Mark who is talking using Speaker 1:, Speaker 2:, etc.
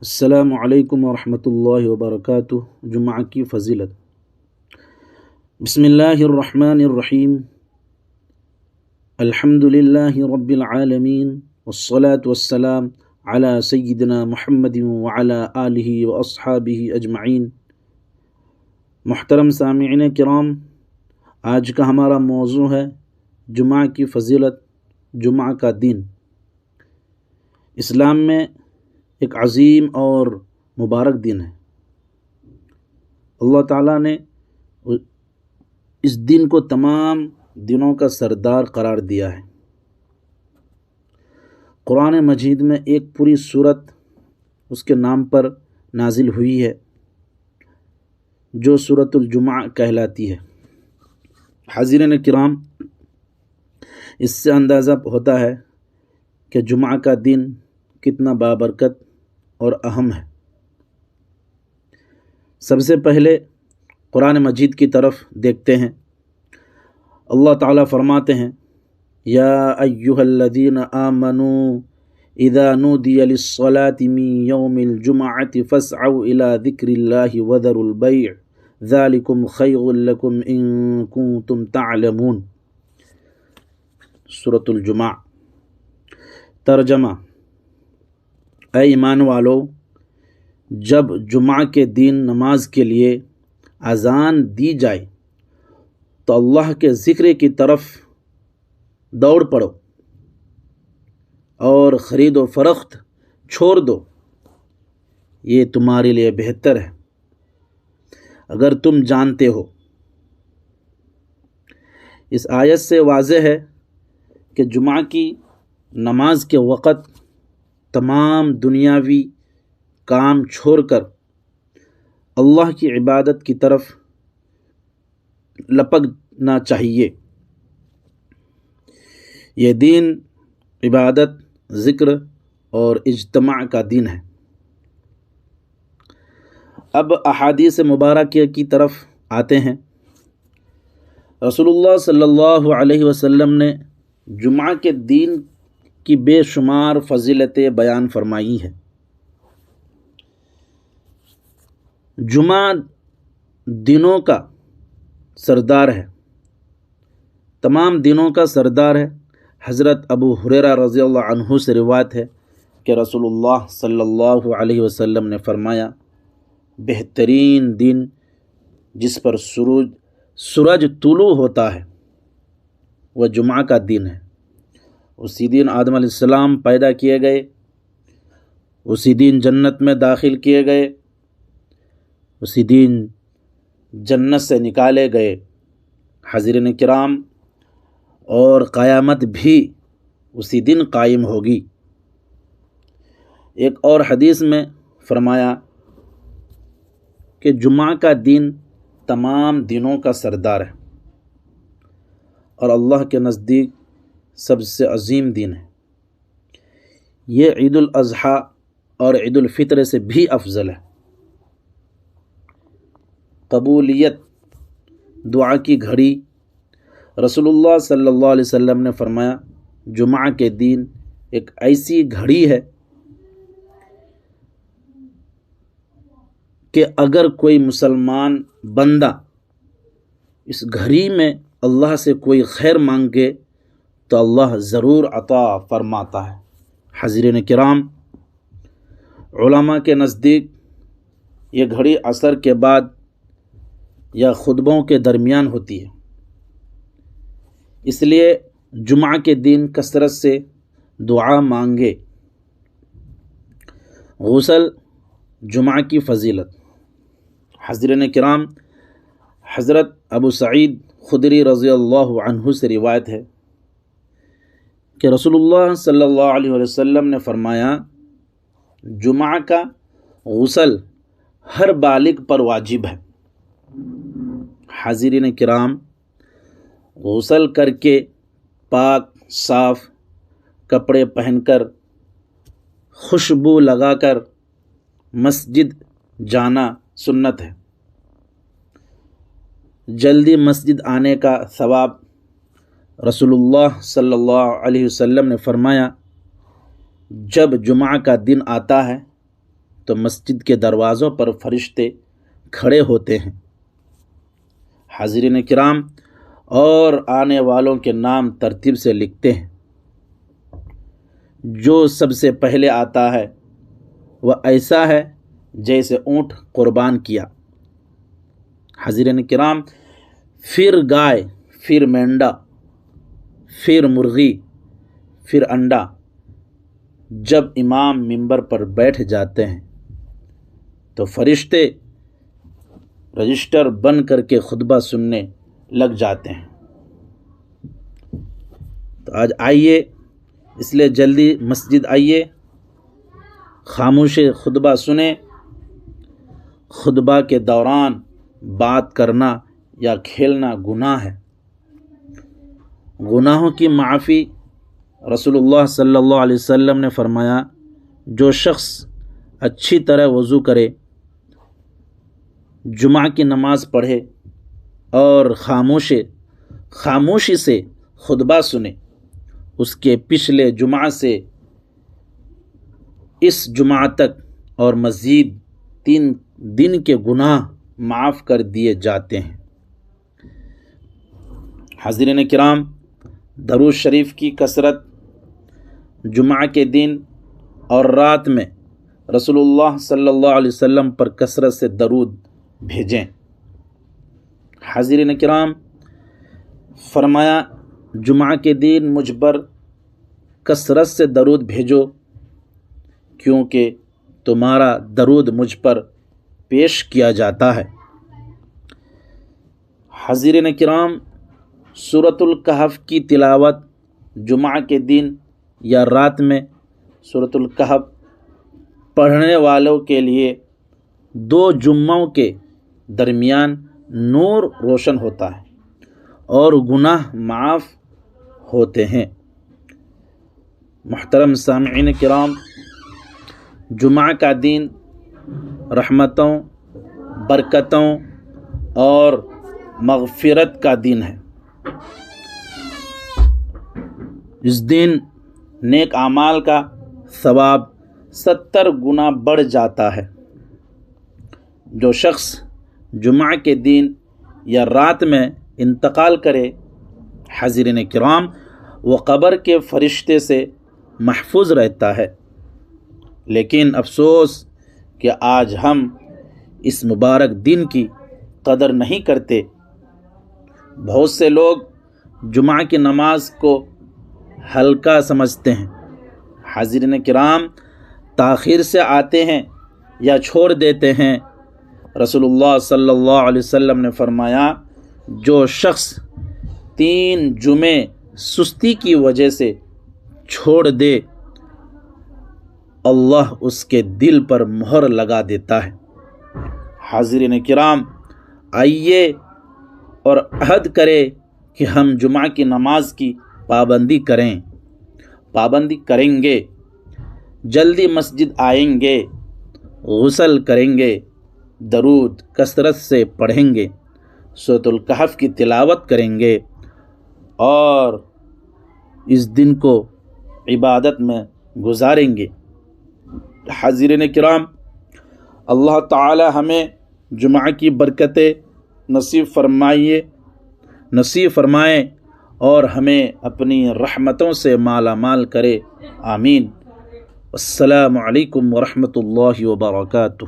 Speaker 1: السلام علیکم ورحمۃ اللہ وبرکاتہ۔ جمعہ کی فضیلت۔ بسم اللہ الرحمن الرحیم۔ الحمد للہ رب العالمین والصلاة والسلام علی سیدنا محمد وعلی آلہ واصحابہ اجمعین۔ محترم سامعین کرام، آج کا ہمارا موضوع ہے جمعہ کی فضیلت، جمعہ کا دن۔ اسلام میں ایک عظیم اور مبارک دن ہے۔ اللہ تعالیٰ نے اس دن کو تمام دنوں کا سردار قرار دیا ہے۔ قرآن مجید میں ایک پوری سورت اس کے نام پر نازل ہوئی ہے، جو سورۃ الجمعہ کہلاتی ہے۔ حاضرین کرام، اس سے اندازہ ہوتا ہے کہ جمعہ کا دن کتنا بابرکت اور اہم ہے۔ سب سے پہلے قرآن مجید کی طرف دیکھتے ہیں۔ اللہ تعالیٰ فرماتے ہیں: یا ایھا الذین آمنوا اذا نودی للصلاة من یوم الجمعة فاسعوا الى ذکر اللہ وذروا البیع ذلکم خیر لکم ان کنتم تعلمون۔ سورۃ الجمعہ۔ ترجمہ: اے ایمان والو، جب جمعہ کے دن نماز کے لیے اذان دی جائے تو اللہ کے ذکر کی طرف دوڑ پڑو اور خرید و فروخت چھوڑ دو، یہ تمہارے لیے بہتر ہے اگر تم جانتے ہو۔ اس آیت سے واضح ہے کہ جمعہ کی نماز کے وقت تمام دنیاوی کام چھوڑ کر اللہ کی عبادت کی طرف لپکنا چاہیے۔ یہ دن عبادت، ذکر اور اجتماع کا دن ہے۔ اب احادیث مبارکہ کی طرف آتے ہیں۔ رسول اللہ صلی اللہ علیہ وسلم نے جمعہ کے دن کی بے شمار فضیلتیں بیان فرمائی ہیں۔ جمعہ دنوں کا سردار ہے، تمام دنوں کا سردار ہے۔ حضرت ابو ہریرہ رضی اللہ عنہ سے روایت ہے کہ رسول اللہ صلی اللہ علیہ وسلم نے فرمایا: بہترین دن جس پر سورج طلوع ہوتا ہے وہ جمعہ کا دن ہے۔ اسی دن آدم علیہ السلام پیدا کیے گئے، اسی دن جنت میں داخل کیے گئے، اسی دن جنت سے نکالے گئے۔ حاضرین کرام، اور قیامت بھی اسی دن قائم ہوگی۔ ایک اور حدیث میں فرمایا کہ جمعہ کا دن تمام دنوں کا سردار ہے اور اللہ کے نزدیک سب سے عظیم دن ہے۔ یہ عید الاضحیٰ اور عید الفطر سے بھی افضل ہے۔ قبولیت، دعا کی گھڑی۔ رسول اللہ صلی اللہ علیہ وسلم نے فرمایا: جمعہ کے دن ایک ایسی گھڑی ہے کہ اگر کوئی مسلمان بندہ اس گھڑی میں اللہ سے کوئی خیر مانگے تو اللہ ضرور عطا فرماتا ہے۔ حاضرین کرام، علماء کے نزدیک یہ گھڑی عصر کے بعد یا خطبوں کے درمیان ہوتی ہے، اس لیے جمعہ کے دن کثرت سے دعا مانگے۔ غسل، جمعہ کی فضیلت۔ حاضرین کرام، حضرت ابو سعید خدری رضی اللہ عنہ سے روایت ہے کہ رسول اللہ صلی اللہ علیہ وسلم نے فرمایا: جمعہ کا غسل ہر بالغ پر واجب ہے۔ حاضرین کرام، غسل کر کے پاک صاف کپڑے پہن کر، خوشبو لگا کر مسجد جانا سنت ہے۔ جلدی مسجد آنے کا ثواب۔ رسول اللہ صلی اللہ علیہ وسلم نے فرمایا: جب جمعہ کا دن آتا ہے تو مسجد کے دروازوں پر فرشتے کھڑے ہوتے ہیں، حاضرین کرام، اور آنے والوں کے نام ترتیب سے لکھتے ہیں۔ جو سب سے پہلے آتا ہے وہ ایسا ہے جیسے اونٹ قربان کیا، حاضرین کرام، پھر گائے، پھر مینڈا، پھر مرغی، پھر انڈا۔ جب امام منبر پر بیٹھ جاتے ہیں تو فرشتے رجسٹر بن کر کے خطبہ سننے لگ جاتے ہیں۔ تو آج آئیے، اس لیے جلدی مسجد آئیے، خاموش خطبہ سنیں۔ خطبہ کے دوران بات کرنا یا کھیلنا گناہ ہے۔ گناہوں کی معافی رسول اللہ صلی اللہ علیہ وسلم نے فرمایا، جو شخص اچھی طرح وضو کرے، جمعہ کی نماز پڑھے اور خاموشی سے خطبہ سنے، اس کے پچھلے جمعہ سے اس جمعہ تک اور مزید 3 دن کے گناہ معاف کر دیے جاتے ہیں۔ حاضرین کرام، درود شریف کی کثرت، جمعہ کے دن اور رات میں رسول اللہ صلی اللہ علیہ وسلم پر کثرت سے درود بھیجیں۔ حاضرین کرام، فرمایا جمعہ کے دن مجھ پر کثرت سے درود بھیجو، کیونکہ تمہارا درود مجھ پر پیش کیا جاتا ہے۔ حاضرین کرام، سورۃ الکہف کی تلاوت جمعہ کے دن یا رات میں سورۃ الکہف پڑھنے والوں کے لیے 2 جمعوں کے درمیان نور روشن ہوتا ہے اور گناہ معاف ہوتے ہیں۔ محترم سامعین کرام، جمعہ کا دن رحمتوں، برکتوں اور مغفرت کا دن ہے۔ اس دن نیک اعمال کا ثواب 70 گنا بڑھ جاتا ہے۔ جو شخص جمعہ کے دن یا رات میں انتقال کرے، حاضرین کرام، وہ قبر کے فرشتے سے محفوظ رہتا ہے۔ لیکن افسوس کہ آج ہم اس مبارک دن کی قدر نہیں کرتے۔ بہت سے لوگ جمعہ کی نماز کو ہلکا سمجھتے ہیں۔ حاضرین کرام، تاخیر سے آتے ہیں یا چھوڑ دیتے ہیں۔ رسول اللہ صلی اللہ علیہ وسلم نے فرمایا، جو شخص 3 جمعے سستی کی وجہ سے چھوڑ دے، اللہ اس کے دل پر مہر لگا دیتا ہے۔ حاضرین کرام، آئیے اور عہد کریں کہ ہم جمعہ کی نماز کی پابندی کریں گے، جلدی مسجد آئیں گے، غسل کریں گے، درود کثرت سے پڑھیں گے، سورۃ الکہف کی تلاوت کریں گے اور اس دن کو عبادت میں گزاریں گے۔ حاضرین کرام، اللہ تعالی ہمیں جمعہ کی برکتیں نصیب فرمائے اور ہمیں اپنی رحمتوں سے مالا مال کرے، آمین۔ السلام علیکم ورحمۃ اللہ وبرکاتہ۔